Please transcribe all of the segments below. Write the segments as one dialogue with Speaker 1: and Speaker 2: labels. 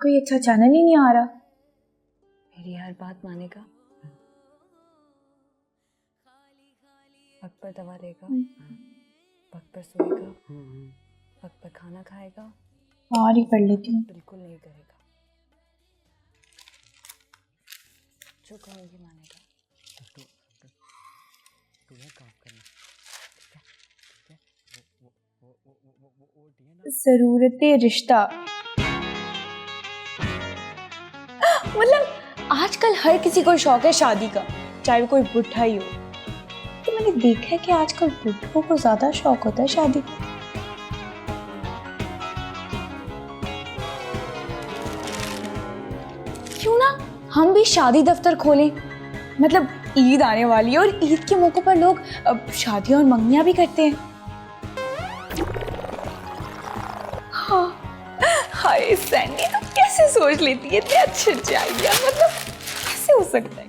Speaker 1: कोई अच्छा चैनल ही नहीं आ रहा।
Speaker 2: मेरी हर बात मानेगा, वक्त पर दवा लेगा, वक्त पर सोएगा, वक्त पर खाना खाएगा
Speaker 1: और ही पढ़ लेती हूँ।
Speaker 2: बिल्कुल नहीं करेगा, जो कहूँगी मानेगा। तुम्हें काम करना
Speaker 1: जरूरत रिश्ता, मतलब आजकल हर किसी को शौक है शादी का, चाहे वो कोई बुढ़ा ही हो। तो मैंने देखा है कि आजकल बुढ़ों को ज्यादा शौक होता है शादी का। क्यों ना हम भी शादी दफ्तर खोलें। मतलब ईद आने वाली है और ईद के मौके पर लोग शादियां और मंगनियां भी करते हैं। हाँ, हाय सैनी तो कैसे सोच लेती है इतने अच्छे अच्छे आइडिया, मतलब कैसे हो सकता है।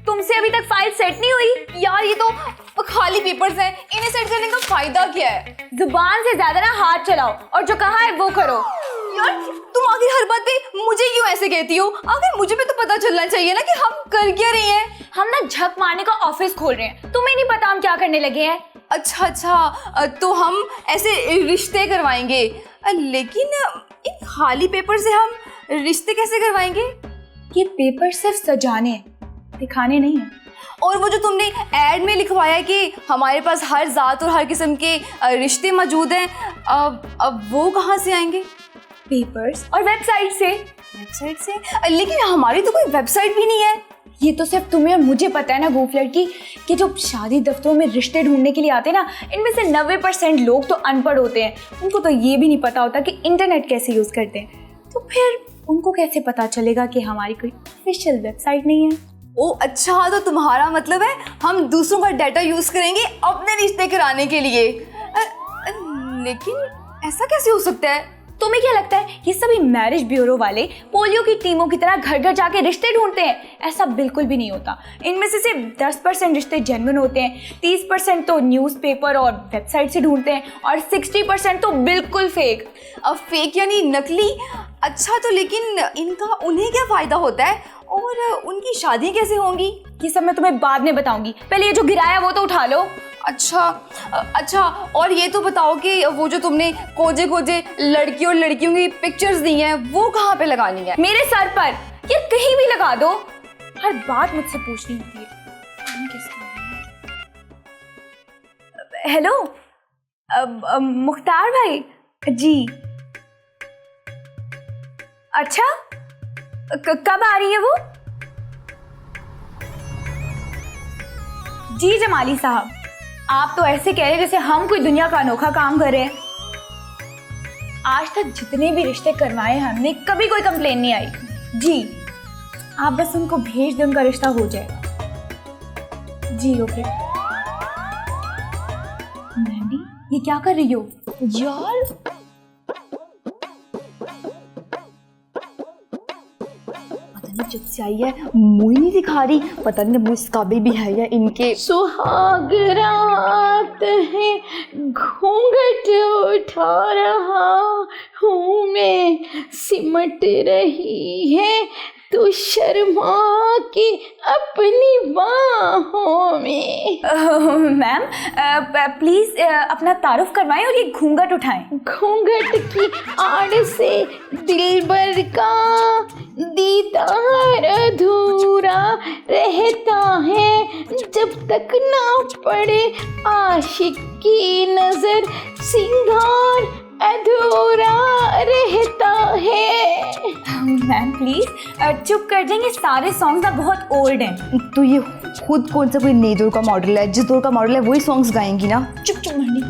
Speaker 1: तुमसे अभी तक फाइल सेट नहीं हुई
Speaker 3: यार? ये तो खाली पेपर्स हैं, इन्हें सेट करने का फायदा क्या है?
Speaker 1: जुबान से ज्यादा ना हाथ चलाओ और जो कहा है वो करो।
Speaker 3: यार तुम आखिर हर बात पे मुझे क्यों ऐसे कहती हो? आखिर मुझे भी तो पता चलना चाहिए ना कि हम कर क्या रही हैं।
Speaker 1: हम ना झक मारने का ऑफिस खोल रहे हैं, तुम्हें नहीं पता हम क्या करने लगे हैं।
Speaker 3: अच्छा, तो हम ऐसे रिश्ते करवाएंगे, लेकिन इन खाली पेपर से हम रिश्ते कैसे करवाएंगे?
Speaker 1: ये पेपर सिर्फ सजाने हैं, दिखाने नहीं है।
Speaker 3: और वो जो तुमने एड में लिखवाया है कि हमारे पास हर जात और हर किस्म के रिश्ते मौजूद हैं, अब वो कहाँ से आएंगे?
Speaker 1: पेपर्स और वेबसाइट से।
Speaker 3: वेबसाइट से? लेकिन हमारी तो कोई वेबसाइट भी नहीं है।
Speaker 1: ये तो सिर्फ तुम्हें और मुझे पता है ना गोफ लड़की, कि जो शादी दफ्तरों में रिश्ते ढूंढने के लिए आते हैं ना, इनमें से 90% लोग तो अनपढ़ होते हैं। उनको तो ये भी नहीं पता होता कि इंटरनेट कैसे यूज करते हैं। तो फिर उनको कैसे पता चलेगा कि हमारी कोई ऑफिशियल वेबसाइट नहीं है।
Speaker 3: ओ अच्छा, तो तुम्हारा मतलब है हम दूसरों का डाटा यूज करेंगे अपने रिश्ते कराने के लिए। लेकिन ऐसा कैसे हो सकता है?
Speaker 1: तुम्हें क्या लगता है ये सभी मैरिज ब्यूरो वाले पोलियो की टीमों की तरह घर घर जाके रिश्ते ढूंढते हैं? ऐसा बिल्कुल भी नहीं होता। इनमें से सिर्फ 10% रिश्ते जेन्युइन होते हैं, 30% तो न्यूज़पेपर और वेबसाइट से ढूंढते हैं और 60% तो बिल्कुल फेक।
Speaker 3: अब फेक यानी नकली? अच्छा, तो लेकिन इनका उन्हें क्या फायदा होता है और उनकी शादी कैसे होंगी?
Speaker 1: ये सब मैं तुम्हें बाद में बताऊंगी, पहले ये जो गिराया वो तो उठा लो।
Speaker 3: अच्छा, और ये तो बताओ कि वो जो तुमने कोजे कोजे लड़की और लड़कियों की पिक्चर्स दी हैं वो कहाँ पे लगानी है?
Speaker 1: मेरे सर पर, ये कहीं भी लगा दो। हर बात मुझसे पूछनी होती है। हेलो, मुख्तार भाई जी। अच्छा, कब आ रही है वो? जी जमाली साहब, आप तो ऐसे कह रहे जैसे हम कोई दुनिया का अनोखा काम कर रहे हैं। आज तक जितने भी रिश्ते करवाए हमने, कभी कोई कंप्लेन नहीं आई। जी, आप बस उनको भेज दें, उनका रिश्ता हो जाएगा। जी ओके। मैंडी, ये क्या कर रही हो
Speaker 3: यार? जब से आई है मुँह ही नहीं दिखा रही, पता नहीं मुँह इस काबिल भी है या इनके।
Speaker 4: सुहाग रात है, घूंघट उठा रहा हूँ मैं, सिमट रही है तू शर्मा के अपनी बाहों में।
Speaker 1: मैम प्लीज अपना तारुफ करवाएं और ये घूंघट उठाएं।
Speaker 4: घूंघट की आड़ से दिलबर का दीदार अधूरा रहता है, जब तक ना पड़े आशिक की नजर, सिंगार अधूरा रहता है।
Speaker 1: मैम प्लीज चुप कर देंगे, सारे सॉन्ग्स ना बहुत ओल्ड हैं।
Speaker 3: तो ये खुद कौन सा कोई नई दौर का मॉडल है? जिस दौर का मॉडल है वही सॉन्ग्स गाएंगी ना।
Speaker 1: चुप चुप मंडी।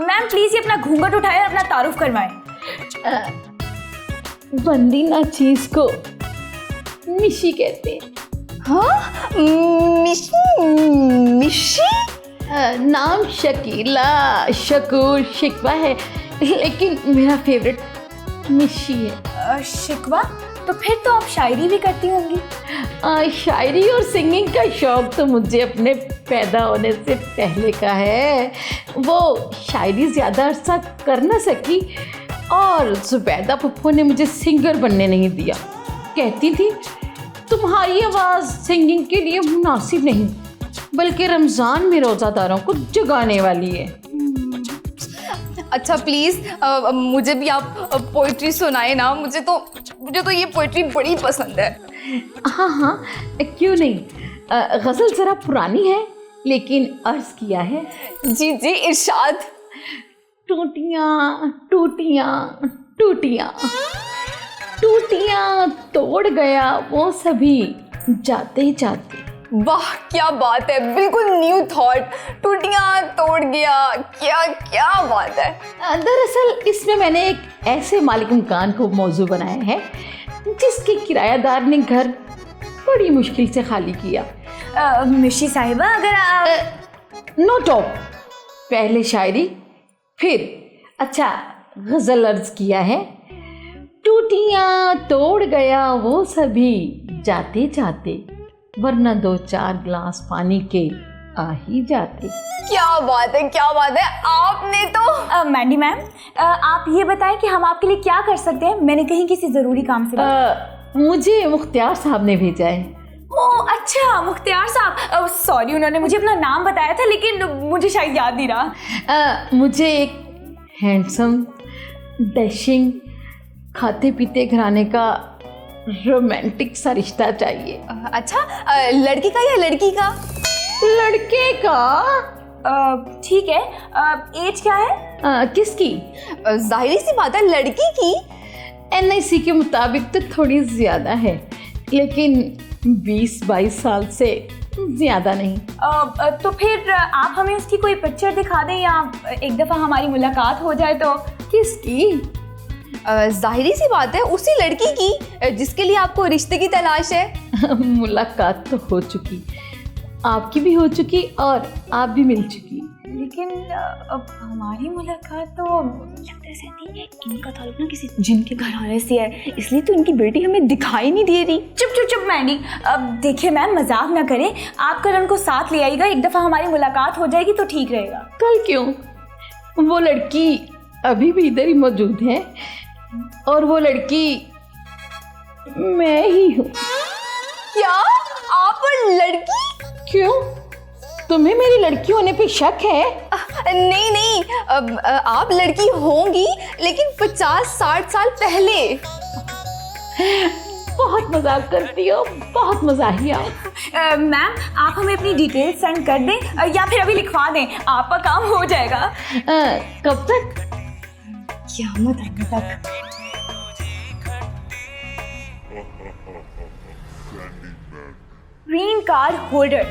Speaker 1: मैम प्लीज ये अपना घूंघट उठाएं और अपना तारुफ करवाएं।
Speaker 4: बंदी ना चीज को मिशी कहते हैं।
Speaker 3: हाँ, मिशी?
Speaker 4: नाम शकीला, शकूर, शिकवा है, लेकिन मेरा फेवरेट मिशी है।
Speaker 1: शिकवा? तो फिर तो आप शायरी भी करती होंगी।
Speaker 4: शायरी और सिंगिंग का शौक तो मुझे अपने पैदा होने से पहले का है। वो शायरी ज़्यादा अरसा कर ना सकी और जुबैदा पप्पू ने मुझे सिंगर बनने नहीं दिया। कहती थी तुम्हारी आवाज़ सिंगिंग के लिए मुनासिब नहीं, बल्कि रमज़ान में रोज़ादारों को जगाने वाली है।
Speaker 3: अच्छा प्लीज़ मुझे भी आप पोइट्री सुनाए ना, मुझे तो ये पोइट्री बड़ी पसंद है।
Speaker 4: हाँ हाँ, क्यों नहीं। गज़ल ज़रा पुरानी है लेकिन अर्ज़ किया है।
Speaker 3: जी जी इरशाद।
Speaker 4: टूटियाँ टूटियाँ टूटियाँ टूटियाँ तोड़ गया वो सभी जाते जाते।
Speaker 3: वाह क्या बात है, बिल्कुल न्यू थॉट। टूटियां तोड़ गया, क्या क्या बात है।
Speaker 4: दरअसल इसमें मैंने एक ऐसे मालिक मकान को मौजू बनाया है जिसके किरायादार ने घर बड़ी मुश्किल से खाली किया।
Speaker 1: मिशी साहिबा, अगर आप
Speaker 4: नो टॉप, पहले शायरी फिर अच्छा गज़ल अर्ज किया है। टूटियाँ तोड़ गया वो सभी जाते जाते, वरना 2-4 गिलास पानी के आ ही जाते।
Speaker 3: क्या बात है, क्या बात है। आपने तो
Speaker 1: मैंडी मैम, आप ये बताएं कि हम आपके लिए क्या कर सकते हैं। मैंने कहीं किसी ज़रूरी काम से
Speaker 4: मुझे मुख्तियार साहब ने भेजा है।
Speaker 1: ओह अच्छा, मुख्तियार साहब। सॉरी, उन्होंने मुझे अपना नाम बताया था लेकिन मुझे शायद याद नहीं रहा।
Speaker 4: मुझे एक हैंडसम डैशिंग खाते पीते घराने का रोमांटिक सा रिश्ता चाहिए।
Speaker 3: अच्छा, लड़की का या लड़की का?
Speaker 4: लड़के का।
Speaker 1: ठीक है। एज क्या है?
Speaker 4: किसकी?
Speaker 3: जाहिर सी बात है लड़की की।
Speaker 4: NIC के मुताबिक तो थोड़ी ज़्यादा है, लेकिन 20-22 साल से ज़्यादा नहीं।
Speaker 1: तो फिर आप हमें उसकी कोई पिक्चर दिखा दें या एक दफ़ा हमारी मुलाकात हो जाए तो।
Speaker 4: किसकी?
Speaker 3: जाहिर सी बात है उसी लड़की की जिसके लिए आपको रिश्ते की तलाश है।
Speaker 4: मुलाकात तो हो चुकी, आपकी भी हो चुकी और आप भी मिल चुकी।
Speaker 1: लेकिन अब हमारी मुलाकात तो लगता है इनका ताल्लुक ना किसी जिन के घराने से है, इसलिए तो इनकी बेटी हमें दिखाई नहीं दे रही। चुप चुप चुप मैंडी। अब देखिए मैम, मजाक ना करें। आप कल उनको साथ ले आइएगा, एक दफ़ा हमारी मुलाकात हो जाएगी तो ठीक रहेगा।
Speaker 4: कल क्यों? वो लड़की अभी भी इधर ही मौजूद है और वो लड़की मैं ही हूँ।
Speaker 3: क्या आप लड़की?
Speaker 4: क्यों, तुम्हें मेरी लड़की होने पे शक है?
Speaker 3: नहीं नहीं, आप लड़की होंगी लेकिन 50-60 साल पहले।
Speaker 4: बहुत मजाक करती हो, बहुत मजाहिया।
Speaker 1: मैम, आप हमें अपनी डिटेल सेंड कर दें या फिर अभी लिखवा दें, आपका काम हो जाएगा।
Speaker 4: कब तक?
Speaker 1: क़यामत आने तक। ग्रीन कार्ड होल्डर,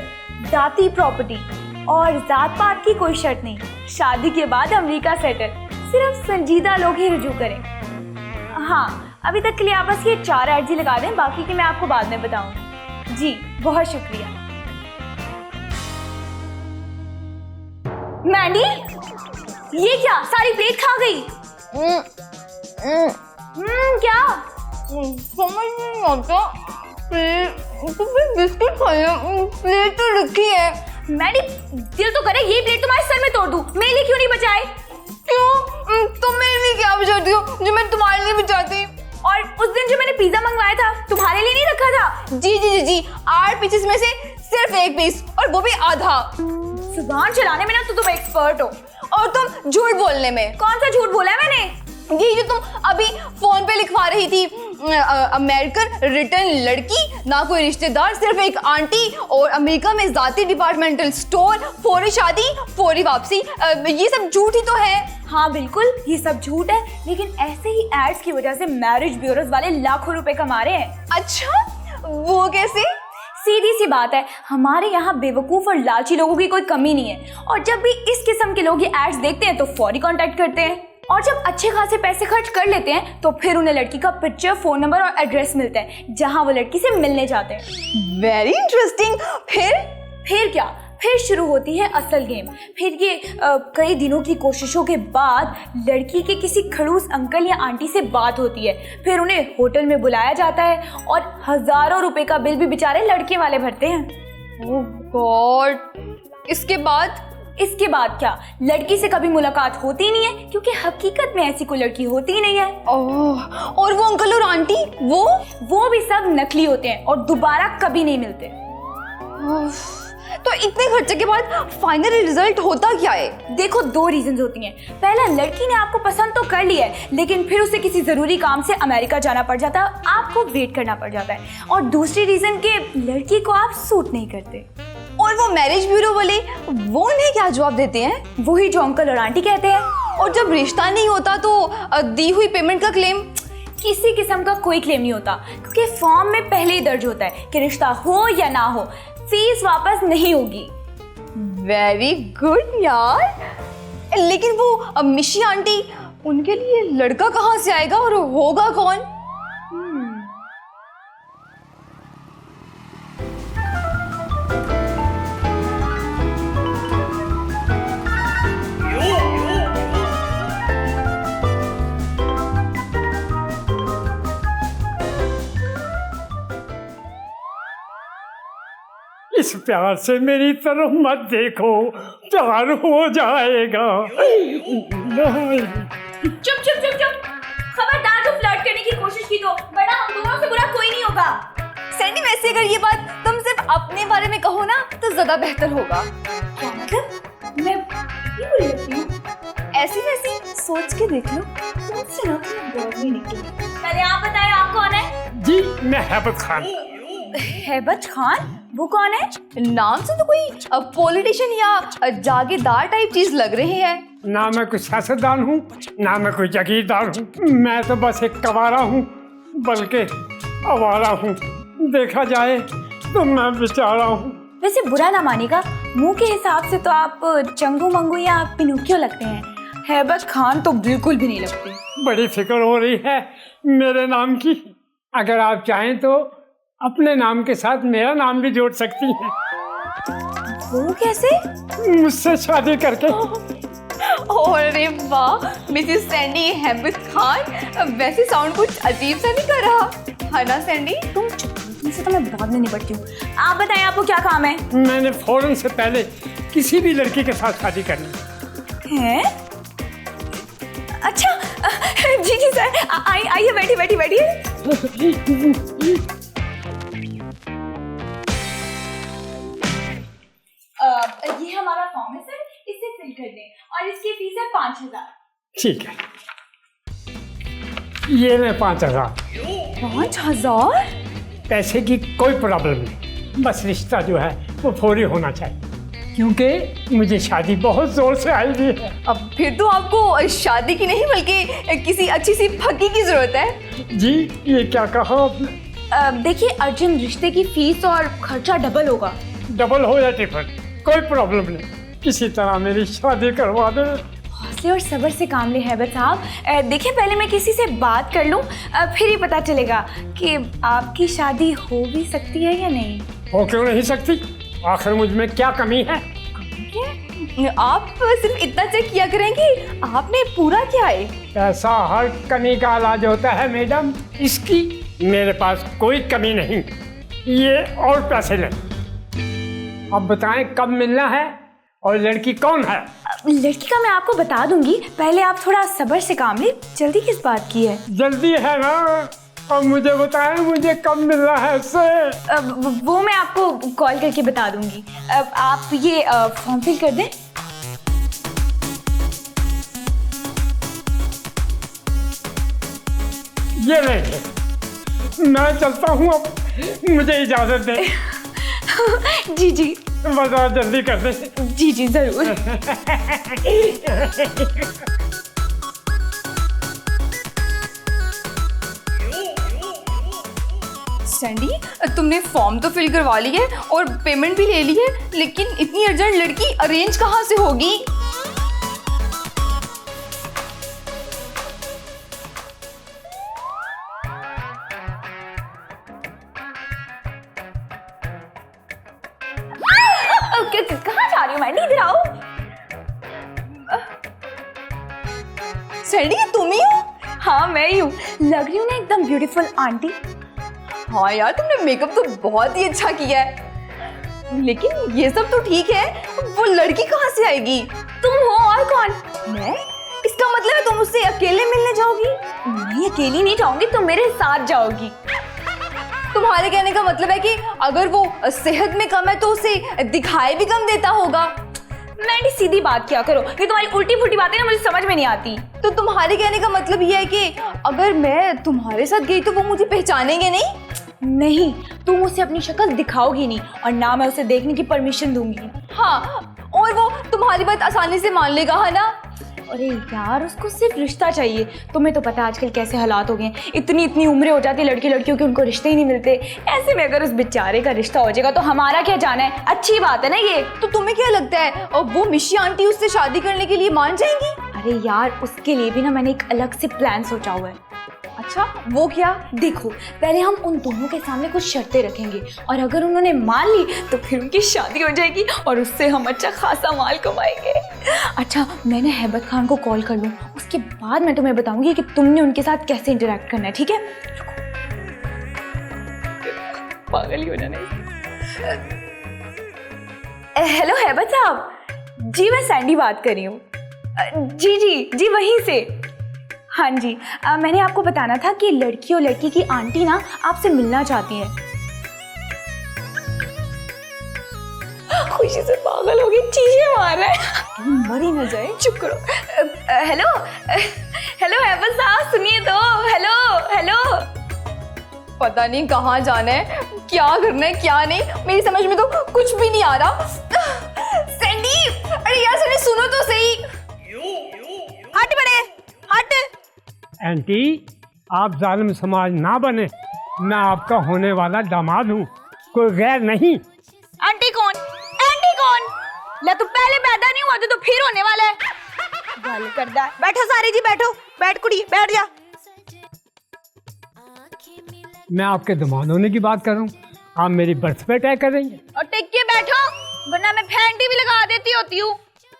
Speaker 1: जाती प्रॉपर्टी और जात पात की कोई शर्त नहीं, शादी के बाद अमेरिका सेटल, सिर्फ संजीदा लोग ही रुजू करें। हाँ, अभी तक के लिए आप बस ये 4 अर्जी लगा दें, बाकी की मैं आपको बाद में बताऊंगी। जी बहुत शुक्रिया। मैंडी, ये क्या सारी प्लेट खा गई? क्या?
Speaker 3: समझ नहीं आता। बिस्कुट खाया, प्लेट तो रखी है।
Speaker 1: मैंडी, दिल तो करे ये प्लेट तुम्हारे सर में तोड़ दूं, मेरे लिए क्यों नहीं बचाए?
Speaker 3: क्यों? तुम मेरे लिए क्या बचाती हो जो मैं तुम्हारे लिए बचाती?
Speaker 1: और उस दिन जो मैंने पिज्जा मंगवाया था तुम्हारे लिए नहीं रखा था?
Speaker 3: जी जी जी जी, 8 पीसेस में से सिर्फ 1 पीस, और वो भी आधा।
Speaker 1: जुबान चलाने में ना तो तुम एक्सपर्ट हो,
Speaker 3: और तुम झूठ बोलने में।
Speaker 1: कौन सा झूठ बोला है मैंने?
Speaker 3: ये जो तुम अभी फोन पे लिखवा रही थी, अमेरिकन रिटर्न लड़की, ना कोई रिश्तेदार, सिर्फ एक आंटी, और अमेरिका में जाती डिपार्टमेंटल स्टोर, फौरी शादी फौरी वापसी, ये सब झूठ ही तो है।
Speaker 1: हाँ बिल्कुल, ये सब झूठ है, लेकिन ऐसे ही एड्स की वजह से मैरिज ब्यूरोज वाले लाखों रुपए कमा रहे हैं।
Speaker 3: अच्छा, वो कैसे?
Speaker 1: सीधी सी बात है, हमारे यहाँ बेवकूफ़ और लालची लोगों की कोई कमी नहीं है, और जब भी इस किस्म के लोग ये एड्स देखते हैं तो फौरी कांटेक्ट करते हैं, और जब अच्छे खासे पैसे खर्च कर लेते हैं तो फिर उन्हें लड़की का पिक्चर, फ़ोन नंबर और एड्रेस मिलता है जहाँ वो लड़की से मिलने जाते हैं।
Speaker 3: Very interesting. फिर
Speaker 1: क्या? फिर शुरू होती है असल गेम। फिर ये कई दिनों की कोशिशों के बाद लड़की के किसी खड़ूस अंकल या आंटी से बात होती है। फिर उन्हें होटल में बुलाया जाता है और हज़ारों रुपए का बिल भी बेचारे लड़के वाले भरते हैं।
Speaker 3: ओह गॉड,
Speaker 1: इसके बाद क्या, लड़की से कभी मुलाकात होती ही नहीं है, क्योंकि हकीकत में ऐसी कोई लड़की होती ही नहीं है।
Speaker 3: ओह, और वो अंकल और आंटी
Speaker 1: वो भी सब नकली होते हैं और दोबारा कभी नहीं मिलते।
Speaker 3: तो इतने खर्चे के बाद फाइनल रिजल्ट होता क्या है?
Speaker 1: देखो, 2 रीजन होती हैं। पहला, लड़की ने आपको पसंद तो कर लिया है, लेकिन फिर उसे किसी जरूरी काम से अमेरिका जाना पड़ जाता है, आपको वेट करना पड़ जाता है। और दूसरी रीजन के लड़की को आप सूट नहीं करते।
Speaker 3: और वो मैरिज ब्यूरो वाले, वो उन्हें क्या जवाब देते हैं?
Speaker 1: वही जो अंकल और आंटी कहते हैं।
Speaker 3: और जब रिश्ता नहीं होता तो दी हुई पेमेंट का क्लेम?
Speaker 1: किसी किस्म का कोई क्लेम नहीं होता, क्योंकि फॉर्म में पहले ही दर्ज होता है कि रिश्ता हो या ना हो, फीस वापस नहीं होगी।
Speaker 3: वेरी गुड यार। लेकिन वो मिशी आंटी, उनके लिए लड़का कहाँ से आएगा और होगा कौन?
Speaker 5: इस प्यार से मेरी तरफ मत देखो, प्यार हो जाएगा।
Speaker 1: चुप चुप चुप चुप, खबरदार जो फ्लर्ट करने की कोशिश की तो बड़ा हम दोनों से बुरा कोई नहीं होगा।
Speaker 3: सैंडी, वैसे अगर ये बात तुम सिर्फ अपने बारे में कहो ना तो ज्यादा बेहतर होगा।
Speaker 1: क्या मतलब? मैं ये बुरी लगती हूँ? ऐसी वैसी सोच के देख लो, तुमसे ना बहुत नहीं निकली। पहले आप बताएं, आप कौन है?
Speaker 5: जी, मैं हैबत खान।
Speaker 1: हैबत खान? वो कौन है?
Speaker 3: नाम से तो कोई पॉलिटिशियन या जागीरदार टाइप चीज लग रही है।
Speaker 5: ना मैं कोई सियासतदान हूँ, ना मैं कोई जागीरदार हूँ। मैं तो बस एक कवारा हूँ, बल्कि आवारा हूँ। देखा जाए तो मैं बेचारा हूँ।
Speaker 1: वैसे बुरा ना मानेगा, मुंह के हिसाब से तो आप चंगू मंगू या पिनोकियो लगते हैं। हैबत खान तो बिल्कुल भी नहीं लगते।
Speaker 5: बड़ी फिक्र हो रही है मेरे नाम की। अगर आप चाहें तो अपने नाम के साथ मेरा नाम भी जोड़ सकती हैं।
Speaker 1: वो कैसे?
Speaker 5: मुझसे शादी करके।
Speaker 3: अरे वाह, मिसेस सैंडी हैबत खान, वैसे साउंड कुछ अजीब सा नहीं कर रहा है ना सैंडी?
Speaker 1: तुमसे तो मैं बाद में निपटती हूँ। आप बताएं, आपको क्या काम है?
Speaker 5: मैंने फौरन से पहले किसी भी लड़की के साथ शादी करनी
Speaker 1: है। अच्छा, जी जी सर, आइए, बैठिए। ये हमारा फॉर्म है सर, इसे फिल कर दें और इसकी फीस है 5000।
Speaker 5: ठीक है, ये ले 5000।
Speaker 1: 5000?
Speaker 5: पैसे की कोई प्रॉब्लम नहीं, बस रिश्ता जो है वो फौरी होना चाहिए, क्योंकि मुझे शादी बहुत जोर से आई हुई है।
Speaker 3: अब फिर तो आपको शादी की नहीं बल्कि किसी अच्छी सी फकी की जरूरत है।
Speaker 5: जी, ये क्या कहा आपने?
Speaker 1: देखिए अर्जुन, रिश्ते की फीस और खर्चा डबल होगा।
Speaker 5: डबल हो या ट्रिपल, कोई प्रॉब्लम नहीं, किसी तरह मेरी शादी करवा दे।
Speaker 1: हौसले और सब्र से काम ले हैबत साहब। देखिए, पहले मैं किसी से बात कर लूं, फिर ही पता चलेगा कि आपकी शादी हो भी सकती है या नहीं।
Speaker 5: हो क्यों नहीं सकती? आखिर मुझ में क्या कमी है?
Speaker 3: आप सिर्फ इतना चेक किया करें कि आपने पूरा क्या है।
Speaker 5: ऐसा हर कमी का इलाज होता है मैडम, इसकी मेरे पास कोई कमी नहीं। ये और पैसे लें। अब बताएं कब मिलना है और लड़की कौन है?
Speaker 1: लड़की का मैं आपको बता दूंगी, पहले आप थोड़ा सब्र से काम ले। जल्दी किस बात की है?
Speaker 5: जल्दी है ना? अब मुझे बताएं, मुझे कब मिलना है उससे?
Speaker 1: वो मैं आपको कॉल करके बता दूंगी। अब आप ये फॉर्म फिल कर दें।
Speaker 5: ये लेंगे, मैं चलता हूँ अब, मुझे इजाजत दें।
Speaker 1: जी जी,
Speaker 5: बता जल्दी कर दे।
Speaker 1: जी जी जरूर।
Speaker 3: सैंडी, तुमने फॉर्म तो फिल करवा ली है और पेमेंट भी ले ली है, लेकिन इतनी अर्जेंट लड़की अरेंज कहाँ से होगी?
Speaker 1: कहाँ जा रही हो मैंडी, इधर आओ।
Speaker 3: सैंडी ये तुम ही हो?
Speaker 1: हाँ मैं ही हूँ, लग रही हूँ ना एकदम ब्यूटीफुल आंटी।
Speaker 3: हाँ यार तुमने मेकअप तो बहुत ही अच्छा किया है, लेकिन ये सब तो ठीक है, वो लड़की कहाँ से आएगी?
Speaker 1: तुम हो और कौन?
Speaker 3: मैं? इसका मतलब है तुम उससे अकेले मिलने जाओगी?
Speaker 1: नहीं अकेली नहीं जाऊंगी, तुम मेरे साथ जाओगी।
Speaker 3: तुम्हारे कहने का मतलब है कि अगर वो सेहत में कम है तो उसे दिखाई भी कम देता होगा।
Speaker 1: मैंडी सीधी बात किया करो, ये तुम्हारी उल्टी फुल्टी बातें ना मुझे समझ में नहीं आती।
Speaker 3: तो तुम्हारे कहने का मतलब ये है कि अगर मैं तुम्हारे साथ गई तो वो मुझे पहचानेंगे नहीं?
Speaker 1: नहीं, तुम उसे अपनी शक्ल दिखाओगी नहीं और ना मैं उसे देखने की परमिशन दूंगी।
Speaker 3: हाँ, और वो तुम्हारी बात आसानी से मान लेगा, है ना?
Speaker 1: अरे यार उसको सिर्फ रिश्ता चाहिए। तुम्हें तो पता है आजकल कैसे हालात हो गए हैं, इतनी उम्रें हो जाती है लड़कियों की, उनको रिश्ते ही नहीं मिलते। ऐसे में अगर उस बेचारे का रिश्ता हो जाएगा तो हमारा क्या जाना है, अच्छी बात है ना ये।
Speaker 3: तो तुम्हें क्या लगता है और वो मिशी आंटी उससे शादी करने के लिए मान जाएंगी?
Speaker 1: अरे यार उसके लिए भी ना मैंने एक अलग से प्लान सोचा हुआ है।
Speaker 3: अच्छा वो क्या?
Speaker 1: देखो पहले हम उन दोनों के सामने कुछ शर्तें रखेंगे और अगर उन्होंने मान ली तो फिर उनकी शादी हो जाएगी और उससे हम अच्छा खासा माल कमाएंगे। अच्छा मैंने हैबत खान को कॉल कर लूँ, उसके बाद मैं तुम्हें बताऊंगी कि तुमने उनके साथ कैसे इंटरेक्ट करना है, ठीक है? पागल ही हो जाना। हेलो हैबत साहब जी, मैं सैंडी बात कर रही हूँ। जी वहीं से। हाँ जी, मैंने आपको बताना था कि लड़की और लड़की की आंटी ना आपसे मिलना चाहती है। खुशी से पागल हो गई, चीजें मार रहा है, मर ही न जाए। चुप करो। हेलो हैबत साहब सुनिए तो। हेलो
Speaker 3: पता नहीं कहाँ जाना है, क्या करना है क्या नहीं, मेरी समझ में तो कुछ भी नहीं आ रहा। सैंडी, अरे यार सैंडी सुनो तो सही। हट बड़े हट।
Speaker 5: आंटी आप जालिम समाज ना बने, मैं आपका होने वाला दामाद हूँ, कोई गैर नहीं।
Speaker 1: आंटी कौन? ले तू पहले पैदा नहीं हुआ तो फिर होने वाला है। गल करदा है।
Speaker 3: बैठो सारी जी, बैठो, बैठ कुड़ी बैठ जा।
Speaker 5: मैं आपके दामाद होने की बात कर रहा हूँ, आप मेरी बर्थ पे तय कर रही हैं।
Speaker 1: और टिक के बैठो वरना मैं फैंटी भी लगा देती होती हूँ।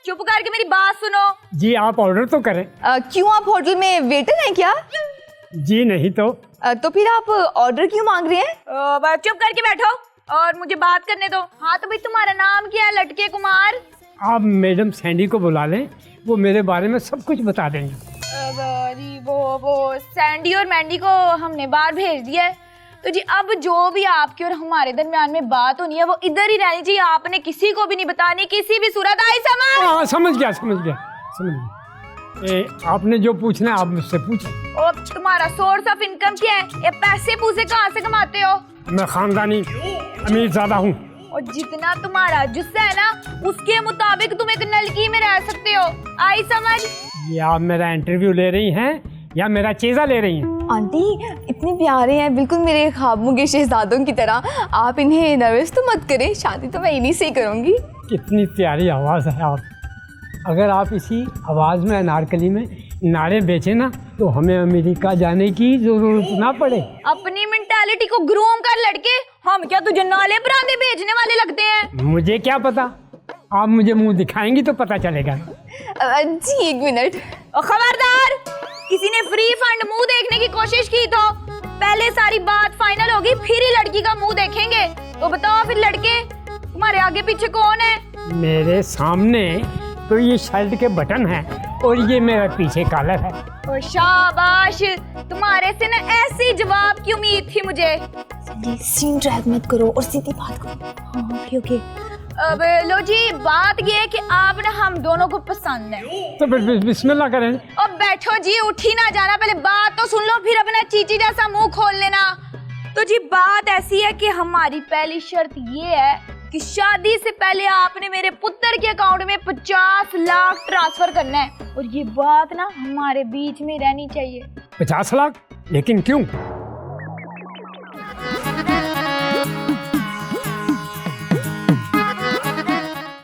Speaker 1: चुप करके मेरी बात सुनो।
Speaker 5: जी आप ऑर्डर तो करें।
Speaker 3: क्यों आप होटल में वेटर हैं क्या?
Speaker 5: जी नहीं तो।
Speaker 3: तो फिर आप ऑर्डर क्यों मांग रहे हैं?
Speaker 1: चुप करके बैठो और मुझे बात करने दो। हाँ तो भाई तुम्हारा नाम क्या है लटके कुमार?
Speaker 5: आप मैडम सैंडी को बुला लें, वो मेरे बारे में सब कुछ बता देंगे।
Speaker 1: वो सैंडी और मैंडी को हमने बाहर भेज दिया है, तो जी अब जो भी आपके और हमारे दरमियान में बात होनी है वो इधर ही रहनी चाहिए। आपने किसी को भी नहीं बतानी, किसी भी सूरत। आई समझ?
Speaker 5: हाँ समझ गया। आपने जो पूछना है आप मुझसे पूछें।
Speaker 1: और तुम्हारा सोर्स ऑफ इनकम क्या है? ये पैसे पूसे कहाँ से कमाते हो?
Speaker 5: मैं खानदानी अमीर ज़्यादा हूँ।
Speaker 1: और जितना तुम्हारा जुस्सा है ना उसके मुताबिक तुम एक नलकी में रह सकते हो। आई समझ?
Speaker 5: ये आप मेरा इंटरव्यू ले रही हैं या मेरा चीज़ा ले रही हैं?
Speaker 3: आंटी इतने प्यारे हैं, बिल्कुल मेरे ख्वाबों के शहजादों की तरह। आप इन्हें नर्वस तो मत करें, शादी तो मैं इन्हीं से ही करूँगी।
Speaker 5: कितनी प्यारी आवाज़ है आप। अगर आप इसी आवाज़ में अनारकली में नारे बेचें ना तो हमें अमेरिका जाने की जरूरत ना पड़े।
Speaker 1: अपनी मेंटालिटी को ग्रूम कर लड़के, हम क्या तुझे नाले परांदे बेचने वाले लगते हैं?
Speaker 5: मुझे क्या पता, आप मुझे मुंह दिखाएंगी तो पता चलेगा।
Speaker 3: जी एक मिनट।
Speaker 1: खबरदार, किसी ने फ्री फंड मुंह देखने की कोशिश की तो पहले सारी बात फाइनल होगी फिर ही लड़की का मुंह देखेंगे। तो बताओ फिर लड़के तुम्हारे आगे पीछे कौन है?
Speaker 5: मेरे सामने तो ये शर्ट के बटन हैं और ये मेरा पीछे कॉलर है।
Speaker 1: और शाबाश, तुम्हारे से ना ऐसी जवाब की उम्मीद थी मुझे।
Speaker 3: सीन ड्रैग मत करो और सीधी बात करो।
Speaker 1: हाँ ओके। अब लो जी, बात ये है कि आप ना हम दोनों को पसंद है।
Speaker 5: तो बिस्मिल्लाह करें।
Speaker 1: अब बैठो जी, उठी ना जाना, पहले बात तो सुन लो फिर अपना चीची जैसा मुंह खोल लेना। तो जी बात ऐसी है कि हमारी पहली शर्त ये है कि शादी से पहले आपने मेरे पुत्र के अकाउंट में 50 लाख ट्रांसफर करना है और ये बात ना हमारे बीच में रहनी चाहिए।
Speaker 5: 50 लाख? लेकिन क्यों?